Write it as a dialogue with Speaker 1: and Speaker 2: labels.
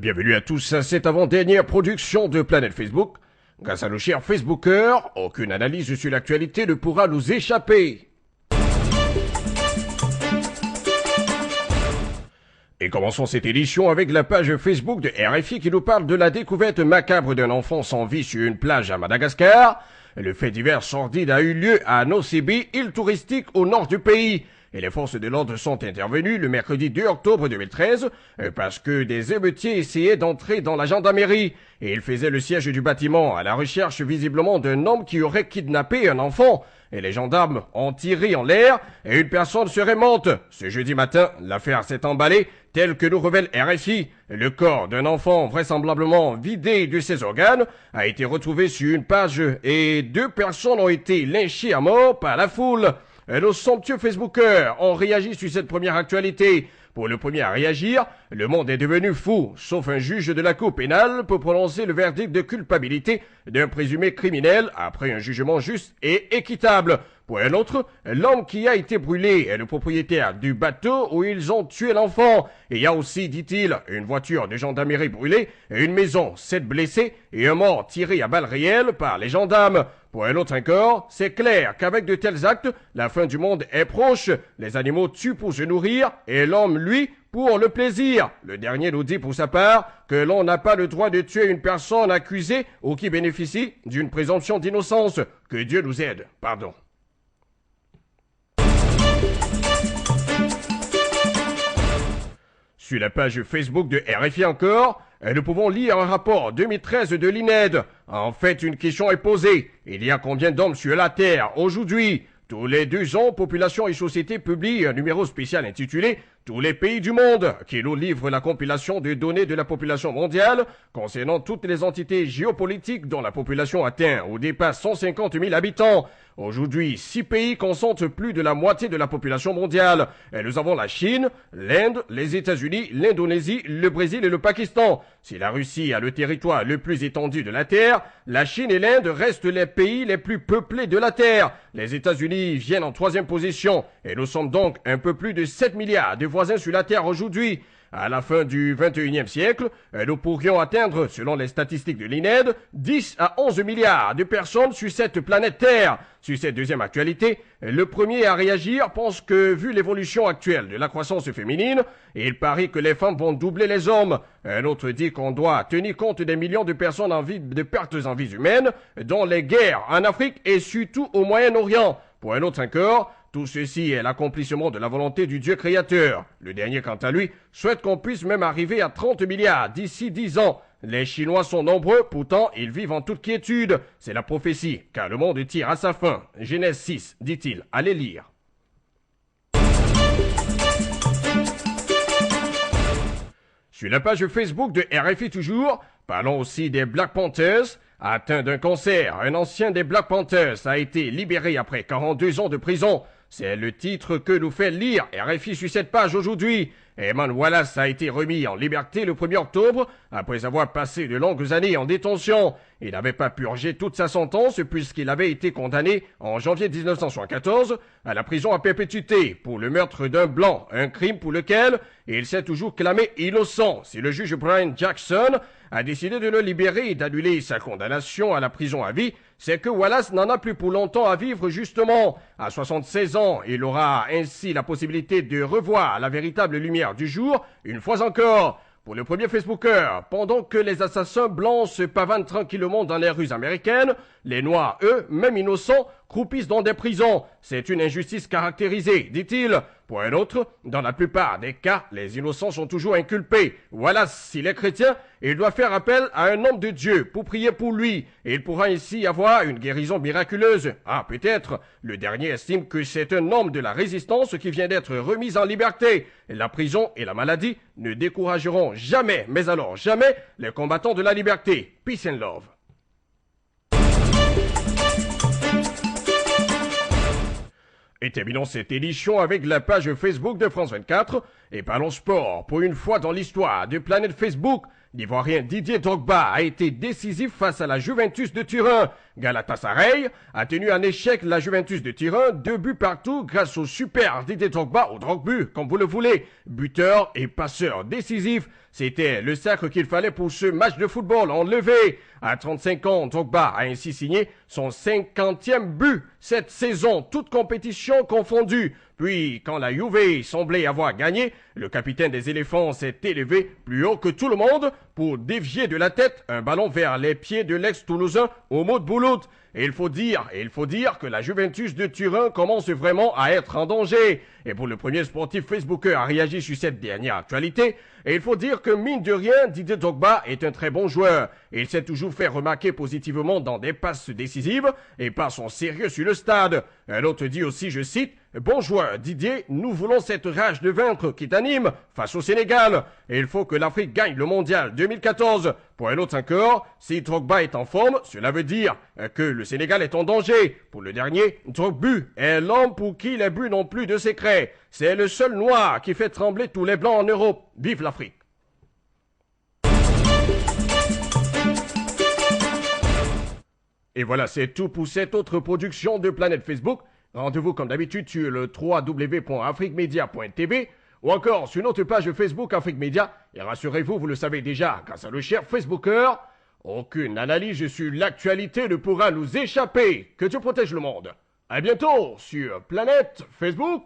Speaker 1: Bienvenue à tous à cette avant-dernière production de Planète Facebook. Grâce à nos chers Facebookers, aucune analyse sur l'actualité ne pourra nous échapper. Et commençons cette édition avec la page Facebook de RFI qui nous parle de la découverte macabre d'un enfant sans vie sur une plage à Madagascar. Le fait divers sordide a eu lieu à Nosebe, île touristique au nord du pays. Et les forces de l'ordre sont intervenues le mercredi 2 octobre 2013 parce que des émeutiers essayaient d'entrer dans la gendarmerie. Et ils faisaient le siège du bâtiment à la recherche visiblement d'un homme qui aurait kidnappé un enfant. Et les gendarmes ont tiré en l'air et une personne serait morte. Ce jeudi matin, l'affaire s'est emballée tel que nous révèle RFI. Le corps d'un enfant vraisemblablement vidé de ses organes a été retrouvé sur une page et 2 personnes ont été lynchées à mort par la foule. Nos somptueux Facebookers ont réagi sur cette première actualité. Pour le premier à réagir, le monde est devenu fou, sauf un juge de la Cour pénale pour prononcer le verdict de culpabilité d'un présumé criminel après un jugement juste et équitable. Pour un autre, l'homme qui a été brûlé est le propriétaire du bateau où ils ont tué l'enfant. Et il y a aussi, dit-il, une voiture de gendarmerie brûlée, une maison, 7 blessés et un mort tiré à balles réelles par les gendarmes. Pour un autre encore, c'est clair qu'avec de tels actes, la fin du monde est proche. Les animaux tuent pour se nourrir et l'homme, lui, pour le plaisir. Le dernier nous dit pour sa part que l'on n'a pas le droit de tuer une personne accusée ou qui bénéficie d'une présomption d'innocence. Que Dieu nous aide. Pardon. Sur la page Facebook de RFI encore, nous pouvons lire un rapport 2013 de l'INED. En fait, une question est posée. Il y a combien d'hommes sur la Terre aujourd'hui? Tous les 2 ans, Population et Société publie un numéro spécial intitulé « Tous les pays du monde » qui nous livre la compilation de données de la population mondiale concernant toutes les entités géopolitiques dont la population atteint ou dépasse 150 000 habitants. Aujourd'hui, 6 pays concentrent plus de la moitié de la population mondiale. Et nous avons la Chine, l'Inde, les États-Unis, l'Indonésie, le Brésil et le Pakistan. Si la Russie a le territoire le plus étendu de la Terre, la Chine et l'Inde restent les pays les plus peuplés de la Terre. Les États-Unis viennent en 3e position et nous sommes donc un peu plus de 7 milliards de voisins sur la Terre aujourd'hui. À la fin du 21e siècle, nous pourrions atteindre, selon les statistiques de l'INED, 10 à 11 milliards de personnes sur cette planète Terre. Sur cette deuxième actualité, le premier à réagir pense que, vu l'évolution actuelle de la croissance féminine, il paraît que les femmes vont doubler les hommes. Un autre dit qu'on doit tenir compte des millions de personnes de pertes en vies humaines, dont les guerres en Afrique et surtout au Moyen-Orient. Pour un autre encore, tout ceci est l'accomplissement de la volonté du Dieu créateur. Le dernier, quant à lui, souhaite qu'on puisse même arriver à 30 milliards d'ici 10 ans. Les Chinois sont nombreux, pourtant ils vivent en toute quiétude. C'est la prophétie, car le monde tire à sa fin. Genèse 6, dit-il. Allez lire. Sur la page Facebook de RFI toujours, parlons aussi des Black Panthers. Atteint d'un cancer, un ancien des Black Panthers a été libéré après 42 ans de prison. C'est le titre que nous fait lire RFI sur cette page aujourd'hui. Eamon Wallace a été remis en liberté le 1er octobre après avoir passé de longues années en détention. Il n'avait pas purgé toute sa sentence puisqu'il avait été condamné en janvier 1974 à la prison à perpétuité pour le meurtre d'un blanc, un crime pour lequel il s'est toujours clamé innocent. Si le juge Brian Jackson a décidé de le libérer et d'annuler sa condamnation à la prison à vie, c'est que Wallace n'en a plus pour longtemps à vivre justement. À 76 ans, il aura ainsi la possibilité de revoir la véritable lumière du jour, une fois encore. Pour le premier Facebooker, pendant que les assassins blancs se pavanent tranquillement dans les rues américaines, les Noirs, eux, même innocents, croupissent dans des prisons. C'est une injustice caractérisée, dit-il. Pour un autre, dans la plupart des cas, les innocents sont toujours inculpés. Voilà, s'il est chrétien, il doit faire appel à un homme de Dieu pour prier pour lui. Et il pourra ainsi avoir une guérison miraculeuse. Ah, peut-être. Le dernier estime que c'est un homme de la résistance qui vient d'être remis en liberté. La prison et la maladie ne décourageront jamais, mais alors jamais, les combattants de la liberté. Peace and love. Et terminons cette édition avec la page Facebook de France 24. Et parlons sport. Pour une fois dans l'histoire de Planète Facebook, l'Ivoirien Didier Drogba a été décisif face à la Juventus de Turin. Galatasaray a tenu en échec la Juventus de Turin, 2 buts partout grâce au super Didier Drogba, ou Drogbu, comme vous le voulez. Buteur et passeur décisif, c'était le sacre qu'il fallait pour ce match de football enlevé. À 35 ans, Drogba a ainsi signé son 50e but cette saison, toute compétition confondue. Puis, quand la Juve semblait avoir gagné, le capitaine des éléphants s'est élevé plus haut que tout le monde pour dévier de la tête un ballon vers les pieds de l'ex-toulousain Oumou Boulout. Et il faut dire que la Juventus de Turin commence vraiment à être en danger. Et pour le premier sportif Facebooker à réagir sur cette dernière actualité, et il faut dire que mine de rien, Didier Drogba est un très bon joueur. Et il s'est toujours fait remarquer positivement dans des passes décisives et par son sérieux sur le stade. Un autre dit aussi, je cite, « Bon joueur, Didier, nous voulons cette rage de vaincre qui t'anime face au Sénégal. Et il faut que l'Afrique gagne le mondial 2014. Pour un autre encore, si Drogba est en forme, cela veut dire que le Sénégal est en danger. Pour le dernier, Drogbu est l'homme pour qui les buts n'ont plus de secret. C'est le seul noir qui fait trembler tous les blancs en Europe. Vive l'Afrique! Et voilà, c'est tout pour cette autre production de Planète Facebook. Rendez-vous comme d'habitude sur le www.afriquemedia.tv ou encore sur notre page Facebook Afrique Média. Et rassurez-vous, vous le savez déjà, grâce à le cher Facebooker, aucune analyse sur l'actualité ne pourra nous échapper. Que Dieu protège le monde. À bientôt sur Planète Facebook.